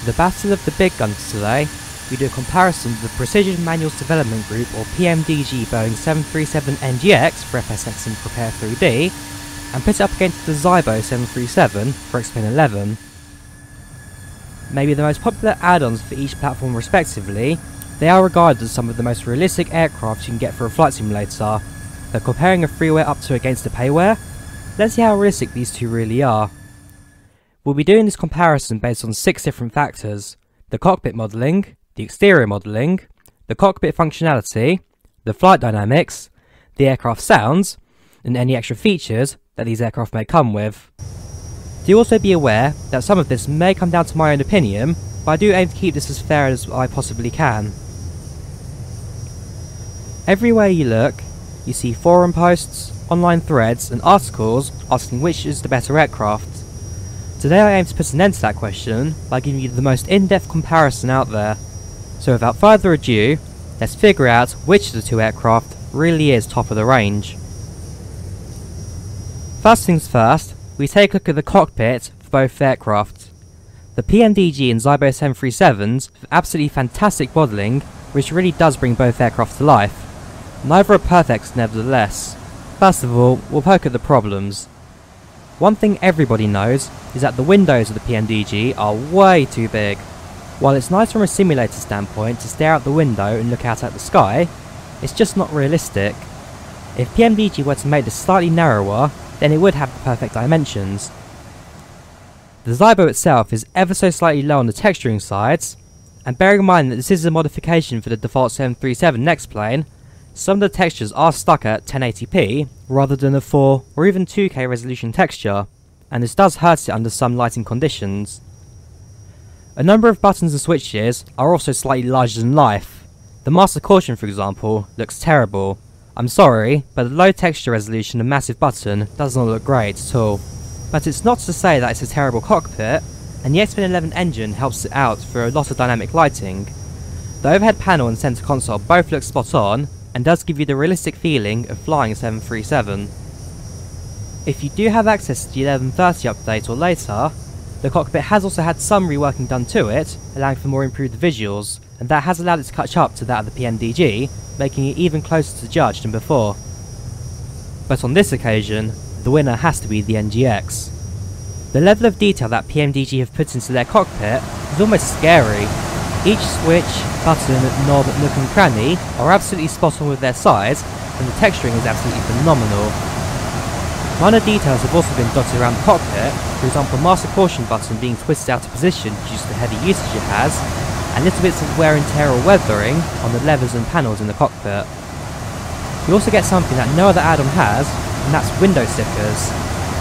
For the Battle of the Big Guns today, we do a comparison of the Precision Manuals Development Group or PMDG Boeing 737 NGX for FSX and P3D, and put it up against the ZIBO 737 for X-Plane 11. Maybe the most popular add-ons for each platform respectively, they are regarded as some of the most realistic aircraft you can get for a flight simulator, but comparing a freeware up to against a payware, let's see how realistic these two really are. We'll be doing this comparison based on 6 different factors: the cockpit modelling, the exterior modelling, the cockpit functionality, the flight dynamics, the aircraft sounds, and any extra features that these aircraft may come with. Do also be aware that some of this may come down to my own opinion, but I do aim to keep this as fair as I possibly can. Everywhere you look, you see forum posts, online threads and articles asking which is the better aircraft. Today I aim to put an end to that question by giving you the most in-depth comparison out there. So without further ado, let's figure out which of the two aircraft really is top of the range. First things first, we take a look at the cockpit for both aircraft. The PMDG and ZIBO 737s have absolutely fantastic modelling, which really does bring both aircraft to life. Neither are perfect nevertheless. First of all, we'll poke at the problems. One thing everybody knows is that the windows of the PMDG are way too big. While it's nice from a simulator standpoint to stare out the window and look out at the sky, it's just not realistic. If PMDG were to make this slightly narrower, then it would have the perfect dimensions. The ZIBO itself is ever so slightly low on the texturing sides, and bearing in mind that this is a modification for the default 737 next plane, some of the textures are stuck at 1080p rather than a 4 or even 2K resolution texture, and this does hurt it under some lighting conditions. A number of buttons and switches are also slightly larger than life. The master caution, for example, looks terrible. I'm sorry, but the low texture resolution and massive button does not look great at all. But it's not to say that it's a terrible cockpit, and the X-Plane 11 engine helps it out for a lot of dynamic lighting. The overhead panel and center console both look spot on, and does give you the realistic feeling of flying a 737. If you do have access to the 1130 update or later, the cockpit has also had some reworking done to it, allowing for more improved visuals, and that has allowed it to catch up to that of the PMDG, making it even closer to judge than before. But on this occasion, the winner has to be the NGX. The level of detail that PMDG have put into their cockpit is almost scary. Each switch, button, knob, nook and cranny are absolutely spot on with their size, and the texturing is absolutely phenomenal. Minor details have also been dotted around the cockpit, for example the master caution button being twisted out of position due to the heavy usage it has, and little bits of wear and tear or weathering on the levers and panels in the cockpit. You also get something that no other add-on has, and that's window stickers.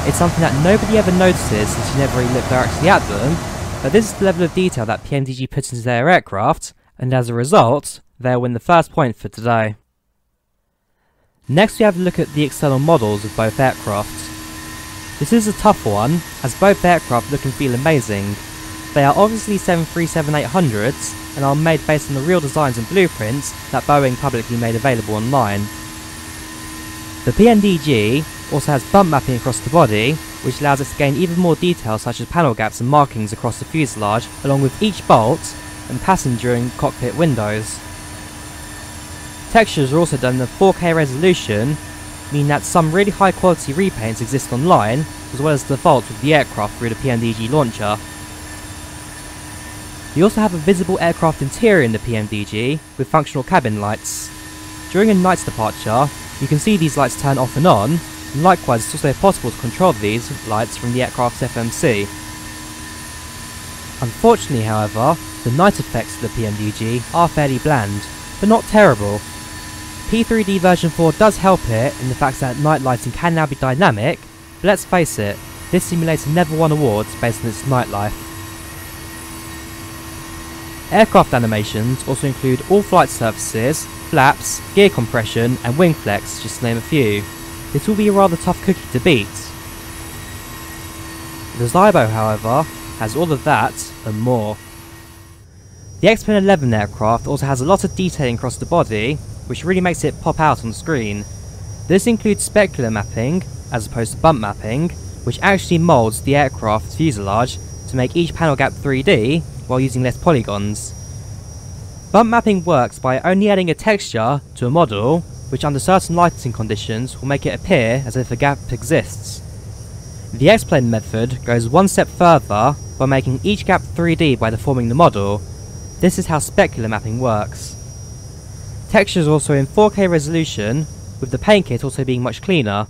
It's something that nobody ever notices since you never really look directly at them, but this is the level of detail that PMDG puts into their aircraft, and as a result, they'll win the first point for today. Next we have a look at the external models of both aircraft. This is a tough one, as both aircraft look and feel amazing. They are obviously 737-800s, and are made based on the real designs and blueprints that Boeing publicly made available online. The PMDG also has bump mapping across the body, which allows us to gain even more detail such as panel gaps and markings across the fuselage, along with each bolt and passenger and cockpit windows. Textures are also done in a 4K resolution, meaning that some really high quality repaints exist online, as well as defaults with the aircraft through the PMDG launcher. You also have a visible aircraft interior in the PMDG with functional cabin lights. During a night's departure, you can see these lights turn off and on, and likewise it's also possible to control these lights from the aircraft's FMC. Unfortunately however, the night effects of the PMDG are fairly bland, but not terrible. P3D version 4 does help it in the fact that night lighting can now be dynamic, but let's face it, this simulator never won awards based on its nightlife. Aircraft animations also include all flight surfaces, flaps, gear compression and wing flex, just to name a few. This will be a rather tough cookie to beat. The ZIBO, however, has all of that and more. The X-Plane 11 aircraft also has a lot of detailing across the body, which really makes it pop out on the screen. This includes specular mapping, as opposed to bump mapping, which actually moulds the aircraft's fuselage to make each panel gap 3D, while using less polygons. Bump mapping works by only adding a texture to a model, which under certain lighting conditions will make it appear as if a gap exists. The X-plane method goes one step further by making each gap 3D by deforming the model. This is how specular mapping works. Textures are also in 4K resolution, with the paint kit also being much cleaner.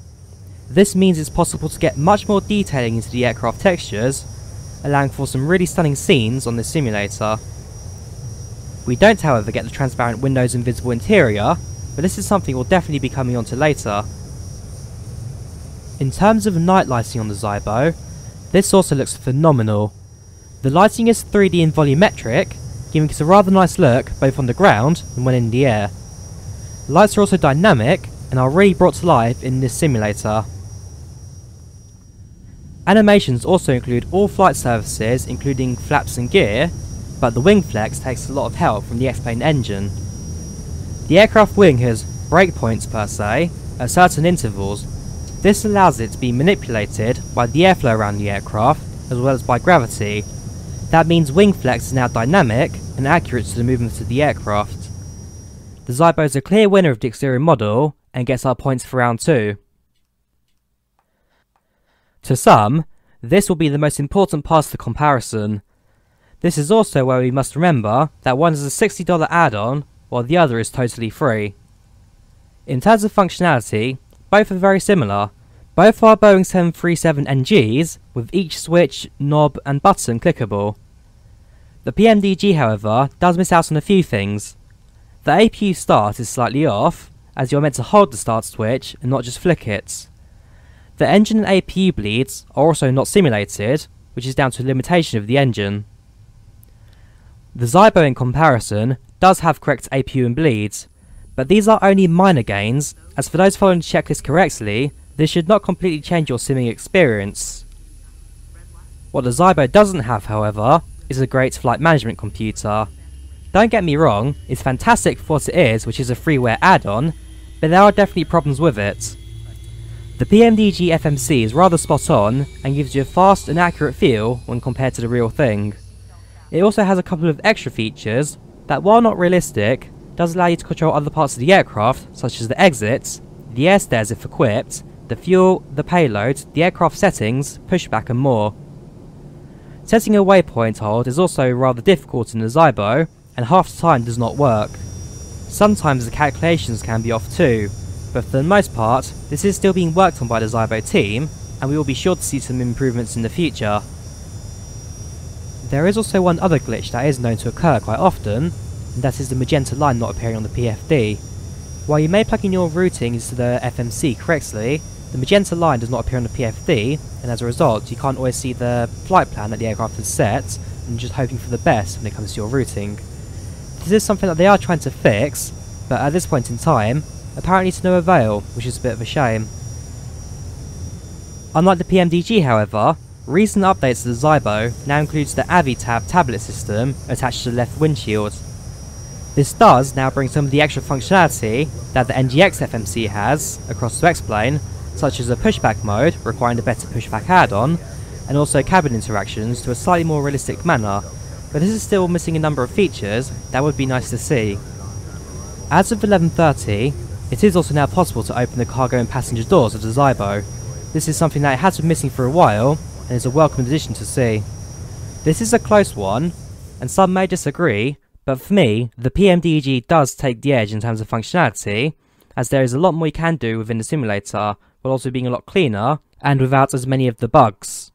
This means it's possible to get much more detailing into the aircraft textures, allowing for some really stunning scenes on this simulator. We don't, however, get the transparent windows and visible interior, but this is something we'll definitely be coming onto later. In terms of night lighting on the ZIBO, this also looks phenomenal. The lighting is 3D and volumetric, giving us a rather nice look both on the ground and when in the air. Lights are also dynamic and are really brought to life in this simulator. Animations also include all flight surfaces, including flaps and gear, but the wing flex takes a lot of help from the X-plane engine. The aircraft wing has breakpoints per se, at certain intervals. This allows it to be manipulated by the airflow around the aircraft, as well as by gravity. That means wing flex is now dynamic and accurate to the movement of the aircraft. The ZIBO is a clear winner of the exterior model, and gets our points for round 2. To some, this will be the most important part of the comparison. This is also where we must remember that one is a $60 add-on, while the other is totally free. In terms of functionality, both are very similar. Both are Boeing 737 NGs, with each switch, knob and button clickable. The PMDG, however, does miss out on a few things. The APU start is slightly off, as you're meant to hold the start switch and not just flick it. The engine and APU bleeds are also not simulated, which is down to a limitation of the engine. The ZIBO in comparison does have correct APU and bleeds, but these are only minor gains, as for those following the checklist correctly, this should not completely change your simming experience. What the ZIBO doesn't have, however, is a great flight management computer. Don't get me wrong, it's fantastic for what it is, which is a freeware add-on, but there are definitely problems with it. The PMDG FMC is rather spot on and gives you a fast and accurate feel when compared to the real thing. It also has a couple of extra features that, while not realistic, does allow you to control other parts of the aircraft, such as the exits, the air stairs if equipped, the fuel, the payload, the aircraft settings, pushback and more. Setting a waypoint hold is also rather difficult in the ZIBO, and half the time does not work. Sometimes the calculations can be off too, but for the most part, this is still being worked on by the ZIBO team, and we will be sure to see some improvements in the future. There is also one other glitch that is known to occur quite often, and that is the magenta line not appearing on the PFD. While you may plug in your routing into the FMC correctly, the magenta line does not appear on the PFD, and as a result you can't always see the flight plan that the aircraft has set, and you're just hoping for the best when it comes to your routing. This is something that they are trying to fix, but at this point in time, apparently to no avail, which is a bit of a shame. Unlike the PMDG, however, recent updates to the ZIBO now includes the AviTab tablet system attached to the left windshield. This does now bring some of the extra functionality that the NGX FMC has across the X-plane, such as a pushback mode requiring a better pushback add-on, and also cabin interactions to a slightly more realistic manner, but this is still missing a number of features that would be nice to see. As of 11:30, it is also now possible to open the cargo and passenger doors of the ZIBO. This is something that has been missing for a while, and is a welcome addition to see. This is a close one, and some may disagree, but for me, the PMDG does take the edge in terms of functionality, as there is a lot more you can do within the simulator, while also being a lot cleaner, and without as many of the bugs.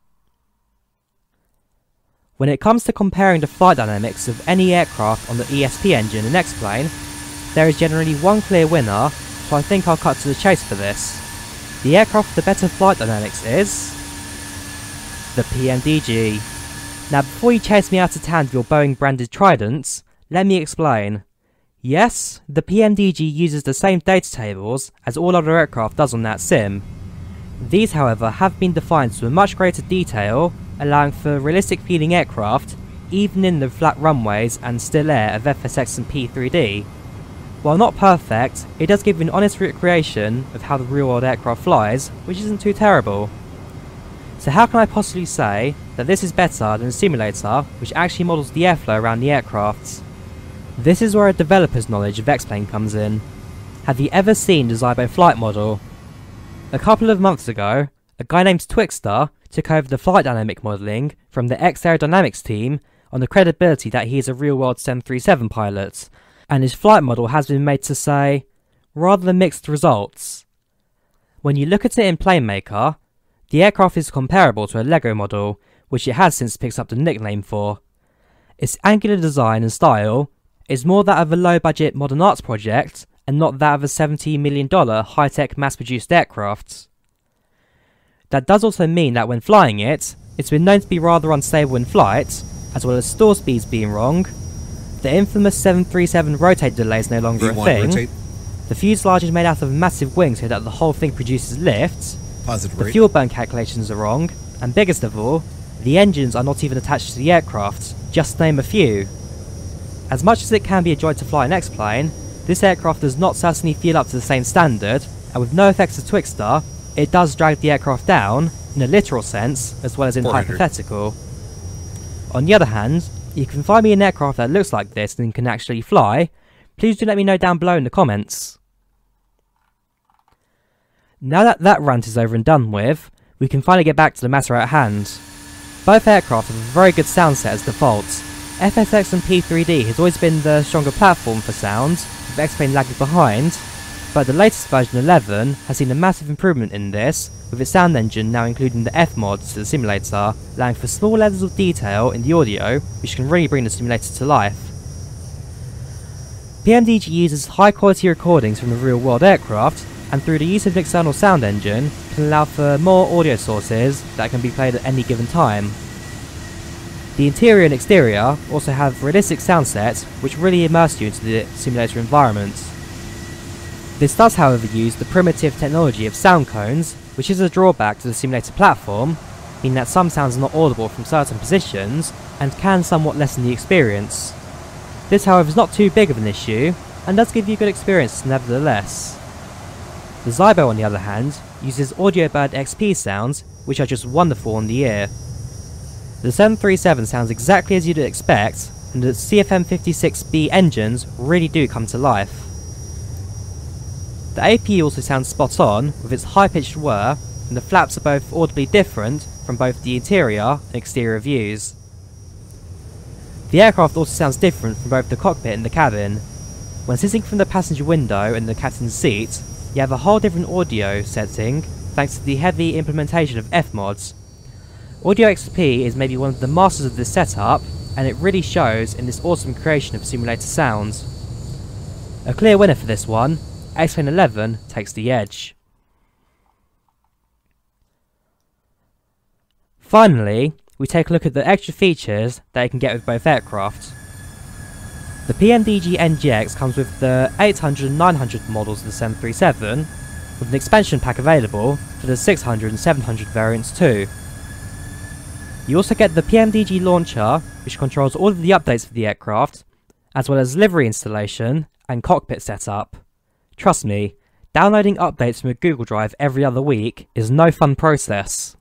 When it comes to comparing the flight dynamics of any aircraft on the ESP engine and X-plane, there is generally one clear winner, so I think I'll cut to the chase for this. The aircraft with the better flight dynamics is the PMDG. Now before you chase me out of town with your Boeing branded Tridents, let me explain. Yes, the PMDG uses the same data tables as all other aircraft does on that sim. These, however, have been defined to a much greater detail, allowing for realistic feeling aircraft, even in the flat runways and still air of FSX and P3D. While not perfect, it does give you an honest recreation of how the real world aircraft flies, which isn't too terrible. So how can I possibly say that this is better than a simulator which actually models the airflow around the aircraft. This is where a developer's knowledge of X-Plane comes in. Have you ever seen the ZIBO flight model? A couple of months ago, a guy named Twixter took over the flight dynamic modelling from the X Aerodynamics team on the credibility that he is a real-world 737 pilot, and his flight model has been made to say rather mixed results. When you look at it in PlaneMaker, the aircraft is comparable to a Lego model, which it has since picked up the nickname for. Its angular design and style is more that of a low-budget modern arts project and not that of a $70 million high-tech mass-produced aircraft. That does also mean that when flying it, it's been known to be rather unstable in flight, as well as stall speeds being wrong. The infamous 737 rotate delay is no longer a thing. Rotate. The fuselage is made out of massive wings so that the whole thing produces lift. Positive the rate. Fuel burn calculations are wrong, and biggest of all, the engines are not even attached to the aircraft, just to name a few. As much as it can be a joy to fly an X-Plane, this aircraft does not certainly feel up to the same standard, and with no effects of Twixter, it does drag the aircraft down, in a literal sense, as well as in hypothetical. On the other hand, if you can find me an aircraft that looks like this and can actually fly, please do let me know down below in the comments. Now that that rant is over and done with, we can finally get back to the matter at hand. Both aircraft have a very good sound set as default. FSX and P3D has always been the stronger platform for sound, with X-Plane lagging behind, but the latest version 11 has seen a massive improvement in this, with its sound engine now including the F mods to the simulator, allowing for small levels of detail in the audio, which can really bring the simulator to life. PMDG uses high quality recordings from the real world aircraft, and through the use of an external sound engine, can allow for more audio sources that can be played at any given time. The interior and exterior also have realistic sound sets which really immerse you into the simulator environment. This does however use the primitive technology of sound cones, which is a drawback to the simulator platform, meaning that some sounds are not audible from certain positions, and can somewhat lessen the experience. This however is not too big of an issue, and does give you good experience nevertheless. The ZIBO on the other hand, uses AudioBird XP sounds, which are just wonderful on the ear. The 737 sounds exactly as you'd expect, and the CFM56B engines really do come to life. The APU also sounds spot on, with its high-pitched whir, and the flaps are both audibly different from both the interior and exterior views. The aircraft also sounds different from both the cockpit and the cabin. When sitting from the passenger window and the captain's seat, you have a whole different audio setting thanks to the heavy implementation of F mods. Audio XP is maybe one of the masters of this setup, and it really shows in this awesome creation of simulator sounds. A clear winner for this one, X-Plane 11 takes the edge. Finally, we take a look at the extra features that you can get with both aircraft. The PMDG NGX comes with the 800 and 900 models of the 737, with an expansion pack available for the 600 and 700 variants too. You also get the PMDG launcher, which controls all of the updates for the aircraft, as well as livery installation and cockpit setup. Trust me, downloading updates from a Google Drive every other week is no fun process.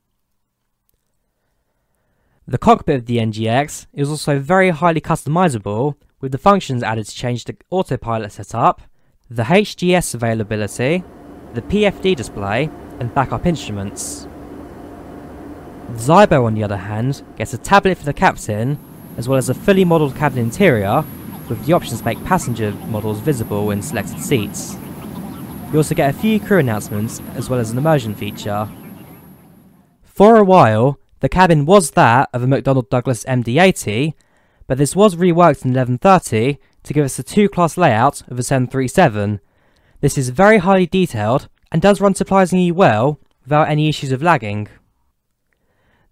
The cockpit of the NGX is also very highly customizable, with the functions added to change the autopilot setup, the HGS availability, the PFD display, and backup instruments. The ZIBO on the other hand gets a tablet for the captain, as well as a fully modelled cabin interior, with the options to make passenger models visible in selected seats. You also get a few crew announcements, as well as an immersion feature. For a while, the cabin was that of a McDonnell Douglas MD-80, but this was reworked in 1130 to give us a two-class layout of a 737. This is very highly detailed and does run surprisingly well without any issues of lagging.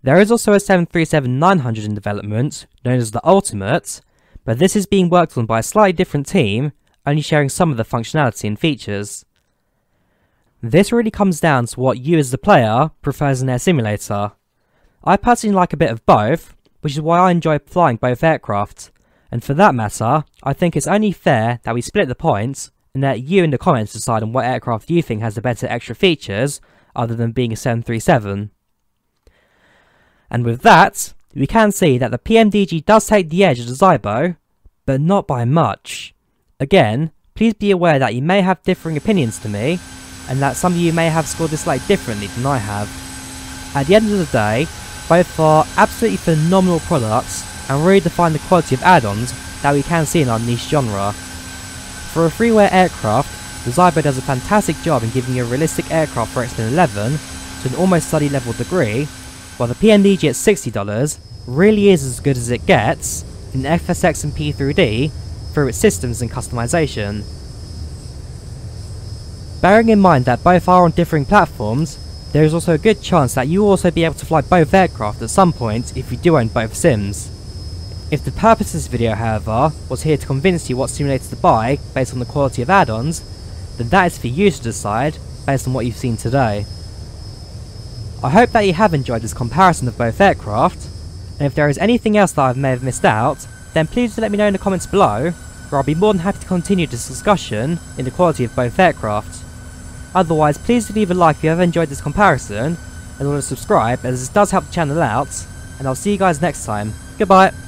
There is also a 737-900 in development, known as the Ultimate, but this is being worked on by a slightly different team, only sharing some of the functionality and features. This really comes down to what you as the player prefers in their simulator. I personally like a bit of both, which is why I enjoy flying both aircraft, and for that matter, I think it's only fair that we split the points and let you in the comments decide on what aircraft you think has the better extra features, other than being a 737. And with that, we can see that the PMDG does take the edge of the ZIBO, but not by much. Again, please be aware that you may have differing opinions to me, and that some of you may have scored this slightly differently than I have. At the end of the day, both are absolutely phenomenal products and really define the quality of add-ons that we can see in our niche genre. For a freeware aircraft, the ZIBO does a fantastic job in giving you a realistic aircraft for X-Men 11 to an almost study level degree, while the PMDG at $60 really is as good as it gets in FSX and P3D through its systems and customization. Bearing in mind that both are on differing platforms, there is also a good chance that you will also be able to fly both aircraft at some point if you do own both sims. If the purpose of this video, however, was here to convince you what simulator to buy based on the quality of add-ons, then that is for you to decide based on what you've seen today. I hope that you have enjoyed this comparison of both aircraft, and if there is anything else that I may have missed out, then please do let me know in the comments below, where I'll be more than happy to continue this discussion in the quality of both aircraft. Otherwise, please do leave a like if you have enjoyed this comparison, and want to subscribe as this does help the channel out, and I'll see you guys next time. Goodbye!